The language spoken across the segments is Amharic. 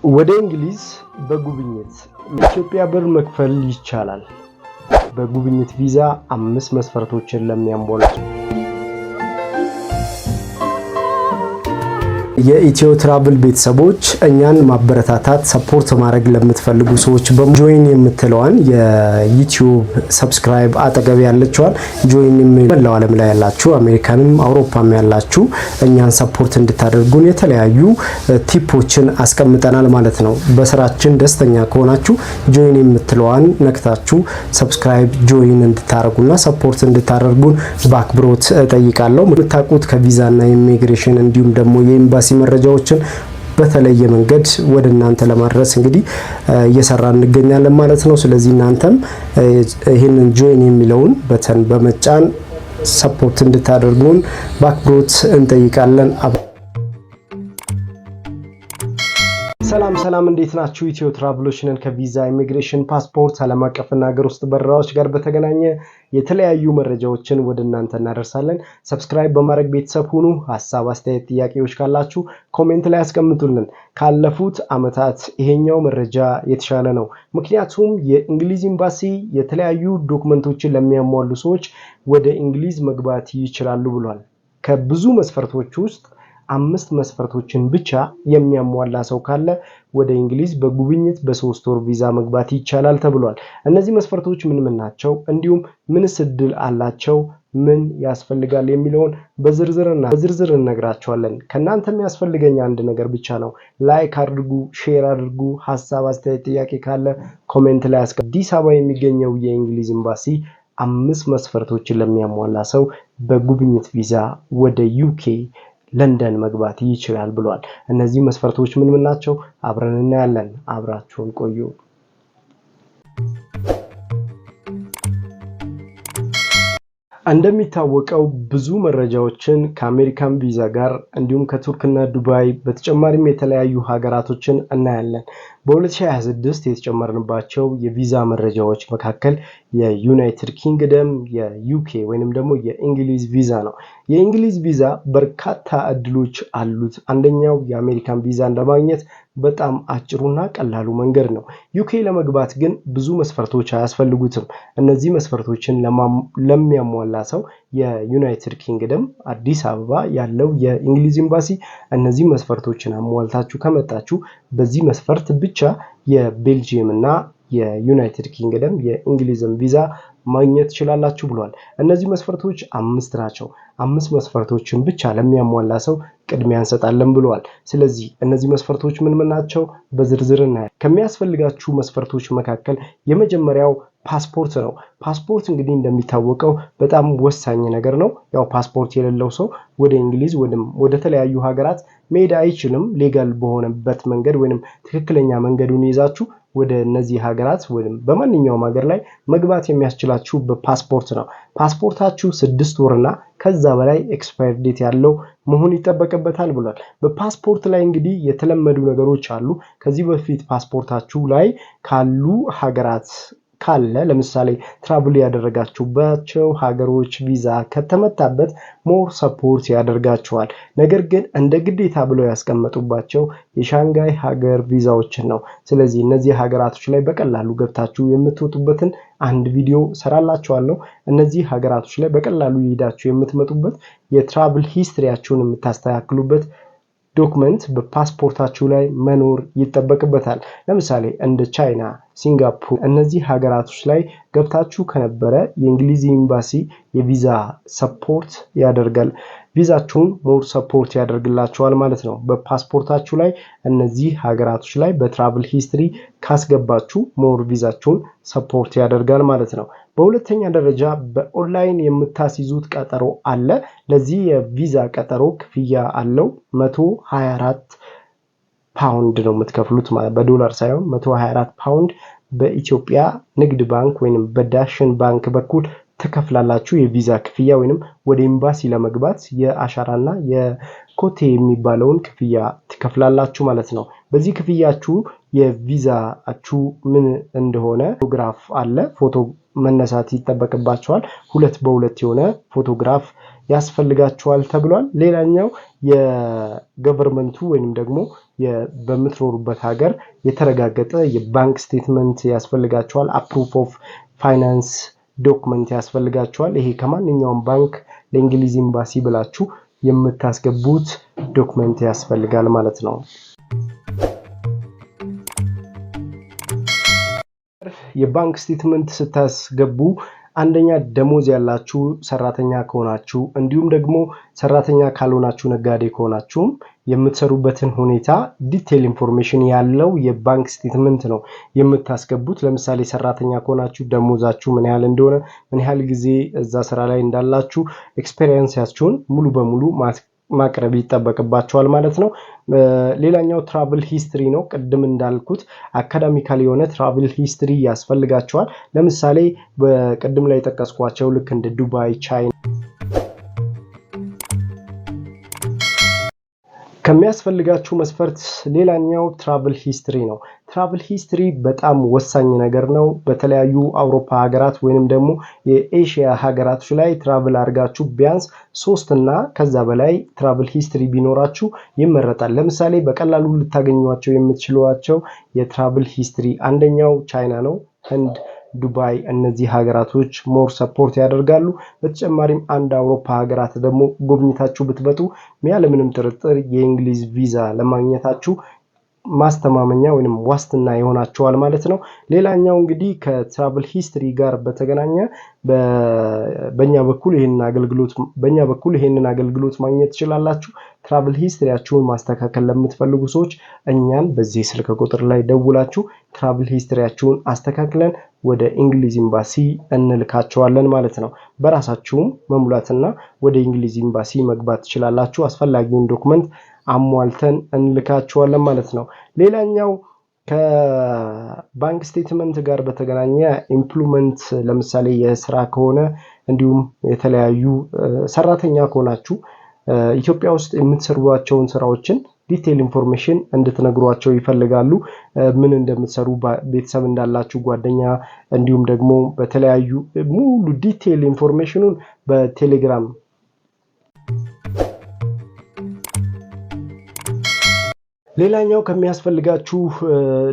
ወደ እንግሊዝ በጉብኝት ኢትዮጵያ ብር መክፈል ይቻላል። በጉብኝት ቪዛ 5 መስፈርቶችን ለሚያሟሉ የኢትዮ ትራቭል ቤተሰቦች እኛን ማበረታታት ሰፖርት ማድረግ ለምትፈልጉ ሰዎች በጆይን የምትለዋን የዩቲዩብ ሰብስክራይብ አጠገብ ያለችዋን ጆይን የምትለው ዓለም ላይ ያላችሁ አሜሪካንም አውሮፓም ያላችሁ እኛን ሰፖርት እንድታደርጉን የተለያዩ ቲፖችን አስቀምጠናል ማለት ነው። በስራችን ደስተኛ ከሆናችሁ ጆይን የምትለዋን ነክታችሁ ሰብስክራይብ ጆይን እንድታደርጉና ሰፖርት እንድታደርጉን በአክብሮት ጠይቃለሁ። የምታውቁት ከቪዛና ኢሚግሬሽን እንዲሁም ደግሞ የኤምባሲ መረጃዎችን በተለየ መንገድ ወደ እናንተ ለማድረስ እንግዲህ እየሰራን እንገኛለን ማለት ነው። ስለዚህ እናንተም ይሄንን ጆይን የሚለውን በተን በመጫን ሰፖርት እንድታደርጉን በአክብሮት እንጠይቃለን። ሰላም እንዴት ናችሁ? ኢትዮ ትራቭሎች ነን። ከቪዛ ኢሚግሬሽን፣ ፓስፖርት፣ ዓለም አቀፍና ሀገር ውስጥ በረራዎች ጋር በተገናኘ የተለያዩ መረጃዎችን ወደ እናንተ እናደርሳለን። ሰብስክራይብ በማድረግ ቤተሰብ ሁኑ። ሀሳብ፣ አስተያየት፣ ጥያቄዎች ካላችሁ ኮሜንት ላይ አስቀምጡልን። ካለፉት አመታት ይሄኛው መረጃ የተሻለ ነው። ምክንያቱም የእንግሊዝ ኤምባሲ የተለያዩ ዶክመንቶችን ለሚያሟሉ ሰዎች ወደ እንግሊዝ መግባት ይችላሉ ብሏል። ከብዙ መስፈርቶች ውስጥ 5 መስፈርቶችን ብቻ የሚያሟላ ሰው ካለ ወደ እንግሊዝ በጉብኝት በ3 ወር ቪዛ መግባት ይቻላል ተብሏል። እነዚህ መስፈርቶች ምን ናቸው? እንዲሁም ምንስ ዕድል አላቸው? ምን ያስፈልጋል የሚለውን በዝርዝር እንነግራችኋለን። ከናንተ የሚያስፈልገኝ አንድ ነገር ብቻ ነው። ላይክ አድርጉ፣ ሼር አድርጉ። ሀሳብ፣ አስተያየት፣ ጥያቄ ካለ ኮሜንት ላይ አስቀምጡ። አዲስ አበባ የሚገኘው የእንግሊዝ ኤምባሲ 5 መስፈርቶችን ለሚያሟላ ሰው በጉብኝት ቪዛ ወደ ዩኬ ለንደን መግባት ይችላል ብሏል። እነዚህ መስፈርቶች ምን ናቸው? አብረን እናያለን። አብራችሁን ቆዩ። እንደሚታወቀው ብዙ መረጃዎችን ከአሜሪካን ቪዛ ጋር እንዲሁም ከቱርክና ዱባይ በተጨማሪም የተለያዩ ሀገራቶችን እናያለን። በ2026 የተጨመረባቸው የቪዛ መረጃዎች መካከል የዩናይትድ ኪንግደም የዩኬ ወይንም ደግሞ የእንግሊዝ ቪዛ ነው። የእንግሊዝ ቪዛ በርካታ እድሎች አሉት። አንደኛው የአሜሪካን ቪዛ ለማግኘት በጣም አጭሩና ቀላሉ መንገድ ነው። ዩኬ ለመግባት ግን ብዙ መስፈርቶች አያስፈልጉትም። እነዚህ መስፈርቶችን ለሚያሟላ ሰው የዩናይትድ ኪንግደም አዲስ አበባ ያለው የእንግሊዝ ኤምባሲ እነዚህ መስፈርቶችን አሟልታችሁ ከመጣችሁ በዚህ መስፈርት ብቻ የቤልጂየም እና የዩናይትድ ኪንግደም የእንግሊዝን ቪዛ ማግኘት ትችላላችሁ ብሏል። እነዚህ መስፈርቶች 5 ናቸው። 5 መስፈርቶችን ብቻ ለሚያሟላ ሰው ቅድሚያ እንሰጣለን ብለዋል። ስለዚህ እነዚህ መስፈርቶች ምን ናቸው? በዝርዝር እናያለን። ከሚያስፈልጋችሁ መስፈርቶች መካከል የመጀመሪያው ፓስፖርት ነው። ፓስፖርት እንግዲህ እንደሚታወቀው በጣም ወሳኝ ነገር ነው። ያው ፓስፖርት የሌለው ሰው ወደ እንግሊዝ ወደ ተለያዩ ሀገራት መሄድ አይችልም። ሌጋል በሆነበት መንገድ ወይንም ትክክለኛ መንገዱን ይዛችሁ ወደ እነዚህ ሀገራት ወይንም በማንኛውም ሀገር ላይ መግባት የሚያስችላችሁ በፓስፖርት ነው። ፓስፖርታችሁ 6 ወርና ከዛ በላይ ኤክስፓየር ዴት ያለው መሆን ይጠበቅበታል ብሏል። በፓስፖርት ላይ እንግዲህ የተለመዱ ነገሮች አሉ። ከዚህ በፊት ፓስፖርታችሁ ላይ ካሉ ሀገራት ካለ ለምሳሌ ትራቭል ያደረጋችሁባቸው ሀገሮች ቪዛ ከተመታበት ሞር ሰፖርት ያደርጋችኋል። ነገር ግን እንደ ግዴታ ብለው ያስቀመጡባቸው የሻንጋይ ሀገር ቪዛዎችን ነው። ስለዚህ እነዚህ ሀገራቶች ላይ በቀላሉ ገብታችሁ የምትወጡበትን አንድ ቪዲዮ ሰራላችኋለሁ። እነዚህ ሀገራቶች ላይ በቀላሉ ይሄዳችሁ የምትመጡበት የትራቭል ሂስትሪያችሁን የምታስተካክሉበት ዶክመንት በፓስፖርታችሁ ላይ መኖር ይጠበቅበታል። ለምሳሌ እንደ ቻይና፣ ሲንጋፖር እነዚህ ሀገራቶች ላይ ገብታችሁ ከነበረ የእንግሊዝ ኤምባሲ የቪዛ ሰፖርት ያደርጋል። ቪዛችሁን ሞር ሰፖርት ያደርግላችኋል ማለት ነው። በፓስፖርታችሁ ላይ እነዚህ ሀገራቶች ላይ በትራቭል ሂስትሪ ካስገባችሁ ሞር ቪዛችሁን ሰፖርት ያደርጋል ማለት ነው። በሁለተኛ ደረጃ በኦንላይን የምታስይዙት ቀጠሮ አለ። ለዚህ የቪዛ ቀጠሮ ክፍያ አለው። 124 ፓውንድ ነው የምትከፍሉት ማለት በዶላር ሳይሆን 124 ፓውንድ በኢትዮጵያ ንግድ ባንክ ወይንም በዳሽን ባንክ በኩል ተከፍላላችሁ። የቪዛ ክፍያ ወይንም ወደ ኤምባሲ ለመግባት የአሻራና የኮቴ የሚባለውን ክፍያ ትከፍላላችሁ ማለት ነው። በዚህ ክፍያችሁ የቪዛችሁ ምን እንደሆነ ፎቶግራፍ አለ። ፎቶ መነሳት ይጠበቅባችኋል። 2 በ2 የሆነ ፎቶግራፍ ያስፈልጋችኋል ተብሏል። ሌላኛው የገቨርመንቱ ወይንም ደግሞ በምትኖሩበት ሀገር የተረጋገጠ የባንክ ስቴትመንት ያስፈልጋችኋል። አፕሩቭ ኦፍ ፋይናንስ ዶክመንት ያስፈልጋችኋል። ይሄ ከማንኛውም ባንክ ለእንግሊዝ ኤምባሲ ብላችሁ የምታስገቡት ዶክመንት ያስፈልጋል ማለት ነው። የባንክ ስቴትመንት ስታስገቡ አንደኛ ደሞዝ ያላችሁ ሰራተኛ ከሆናችሁ እንዲሁም ደግሞ ሰራተኛ ካልሆናችሁ ነጋዴ ከሆናችሁም የምትሰሩበትን ሁኔታ ዲቴል ኢንፎርሜሽን ያለው የባንክ ስቴትመንት ነው የምታስገቡት። ለምሳሌ ሰራተኛ ከሆናችሁ ደሞዛችሁ ምን ያህል እንደሆነ፣ ምን ያህል ጊዜ እዛ ስራ ላይ እንዳላችሁ፣ ኤክስፔሪየንሳችሁን ሙሉ በሙሉ ማቅረብ ይጠበቅባቸዋል ማለት ነው። ሌላኛው ትራቭል ሂስትሪ ነው። ቅድም እንዳልኩት አካዳሚካል የሆነ ትራቭል ሂስትሪ ያስፈልጋቸዋል። ለምሳሌ በቅድም ላይ ጠቀስኳቸው ልክ እንደ ዱባይ፣ ቻይና ከሚያስፈልጋችሁ መስፈርት ሌላኛው ትራቭል ሂስትሪ ነው። ትራቭል ሂስትሪ በጣም ወሳኝ ነገር ነው። በተለያዩ አውሮፓ ሀገራት ወይንም ደግሞ የኤሽያ ሀገራቶች ላይ ትራቭል አድርጋችሁ ቢያንስ 3 እና ከዛ በላይ ትራቭል ሂስትሪ ቢኖራችሁ ይመረጣል። ለምሳሌ በቀላሉ ልታገኟቸው የምትችሏቸው የትራቭል ሂስትሪ አንደኛው ቻይና ነው፣ ህንድ፣ ዱባይ እነዚህ ሀገራቶች ሞር ሰፖርት ያደርጋሉ። በተጨማሪም አንድ አውሮፓ ሀገራት ደግሞ ጎብኝታችሁ ብትመጡ ያለምንም ጥርጥር የእንግሊዝ ቪዛ ለማግኘታችሁ ማስተማመኛ ወይንም ዋስትና ይሆናቸዋል ማለት ነው። ሌላኛው እንግዲህ ከትራቭል ሂስትሪ ጋር በተገናኘ በእኛ በኩል ይሄንን አገልግሎት ማግኘት ትችላላችሁ። ትራቭል ሂስትሪያችሁን ማስተካከል ለምትፈልጉ ሰዎች እኛን በዚህ ስልክ ቁጥር ላይ ደውላችሁ ትራቭል ሂስትሪያችሁን አስተካክለን ወደ እንግሊዝ ኤምባሲ እንልካቸዋለን ማለት ነው። በራሳችሁም መሙላትና ወደ እንግሊዝ ኤምባሲ መግባት ትችላላችሁ። አስፈላጊውን ዶክመንት አሟልተን እንልካቸዋለን ማለት ነው። ሌላኛው ከባንክ ስቴትመንት ጋር በተገናኘ ኢምፕሎይመንት ለምሳሌ የስራ ከሆነ እንዲሁም የተለያዩ ሰራተኛ ከሆናችሁ ኢትዮጵያ ውስጥ የምትሰሩዋቸውን ስራዎችን ዲቴል ኢንፎርሜሽን እንድትነግሯቸው ይፈልጋሉ። ምን እንደምትሰሩ፣ ቤተሰብ እንዳላችሁ፣ ጓደኛ እንዲሁም ደግሞ በተለያዩ ሙሉ ዲቴል ኢንፎርሜሽኑን በቴሌግራም ሌላኛው ከሚያስፈልጋችሁ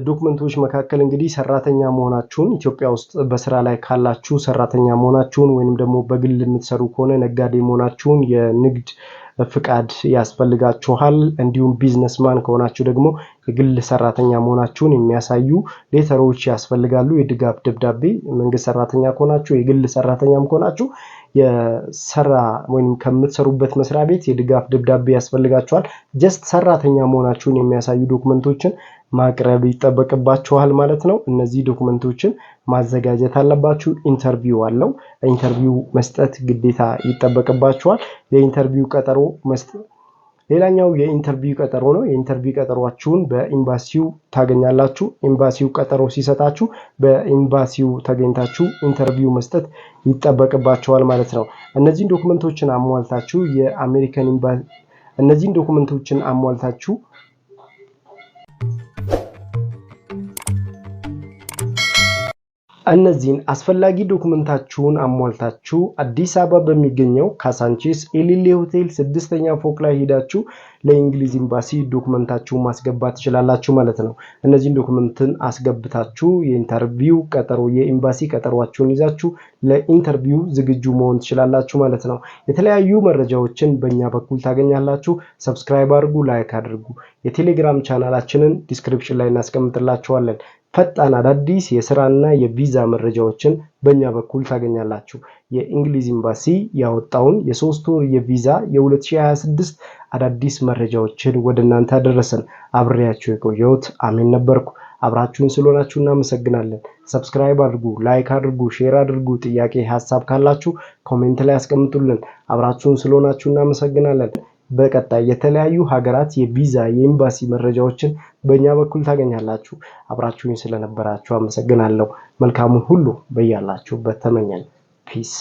ዶክመንቶች መካከል እንግዲህ ሰራተኛ መሆናችሁን ኢትዮጵያ ውስጥ በስራ ላይ ካላችሁ ሰራተኛ መሆናችሁን ወይንም ደግሞ በግል የምትሰሩ ከሆነ ነጋዴ መሆናችሁን የንግድ ፍቃድ ያስፈልጋችኋል። እንዲሁም ቢዝነስማን ከሆናችሁ ደግሞ የግል ሰራተኛ መሆናችሁን የሚያሳዩ ሌተሮች ያስፈልጋሉ። የድጋፍ ደብዳቤ መንግስት ሰራተኛ ከሆናችሁ የግል ሰራተኛም ከሆናችሁ የሰራ ወይንም ከምትሰሩበት መስሪያ ቤት የድጋፍ ደብዳቤ ያስፈልጋችኋል። ጀስት ሰራተኛ መሆናችሁን የሚያሳዩ ዶክመንቶችን ማቅረብ ይጠበቅባችኋል ማለት ነው። እነዚህ ዶክመንቶችን ማዘጋጀት አለባችሁ። ኢንተርቪው አለው። ኢንተርቪው መስጠት ግዴታ ይጠበቅባችኋል። የኢንተርቪው ቀጠሮ መስጠት ሌላኛው የኢንተርቪው ቀጠሮ ነው። የኢንተርቪው ቀጠሯችሁን በኤምባሲው ታገኛላችሁ። ኤምባሲው ቀጠሮ ሲሰጣችሁ በኤምባሲው ተገኝታችሁ ኢንተርቪው መስጠት ይጠበቅባችኋል ማለት ነው። እነዚህን ዶክመንቶችን አሟልታችሁ የአሜሪካን ኤምባሲ እነዚህን ዶክመንቶችን አሟልታችሁ እነዚህን አስፈላጊ ዶክመንታችሁን አሟልታችሁ አዲስ አበባ በሚገኘው ካሳንቺስ ኤሊሌ ሆቴል 6ኛ ፎቅ ላይ ሄዳችሁ ለእንግሊዝ ኤምባሲ ዶክመንታችሁን ማስገባት ትችላላችሁ ማለት ነው። እነዚህን ዶክመንትን አስገብታችሁ የኢንተርቪው ቀጠሮ የኤምባሲ ቀጠሯችሁን ይዛችሁ ለኢንተርቪው ዝግጁ መሆን ትችላላችሁ ማለት ነው። የተለያዩ መረጃዎችን በእኛ በኩል ታገኛላችሁ። ሰብስክራይብ አድርጉ፣ ላይክ አድርጉ። የቴሌግራም ቻናላችንን ዲስክሪፕሽን ላይ እናስቀምጥላችኋለን። ፈጣን አዳዲስ የስራና የቪዛ መረጃዎችን በእኛ በኩል ታገኛላችሁ። የእንግሊዝ ኤምባሲ ያወጣውን የ3 ወር የቪዛ የ2026 አዳዲስ መረጃዎችን ወደ እናንተ አደረሰን። አብሬያችሁ የቆየሁት አሜን ነበርኩ። አብራችሁን ስለሆናችሁ እናመሰግናለን። ሰብስክራይብ አድርጉ፣ ላይክ አድርጉ፣ ሼር አድርጉ። ጥያቄ ሐሳብ ካላችሁ ኮሜንት ላይ አስቀምጡልን። አብራችሁን ስለሆናችሁ እናመሰግናለን። በቀጣይ የተለያዩ ሀገራት የቪዛ የኤምባሲ መረጃዎችን በእኛ በኩል ታገኛላችሁ። አብራችሁን ስለነበራችሁ አመሰግናለሁ። መልካሙን ሁሉ በያላችሁበት ተመኘን። ፒስ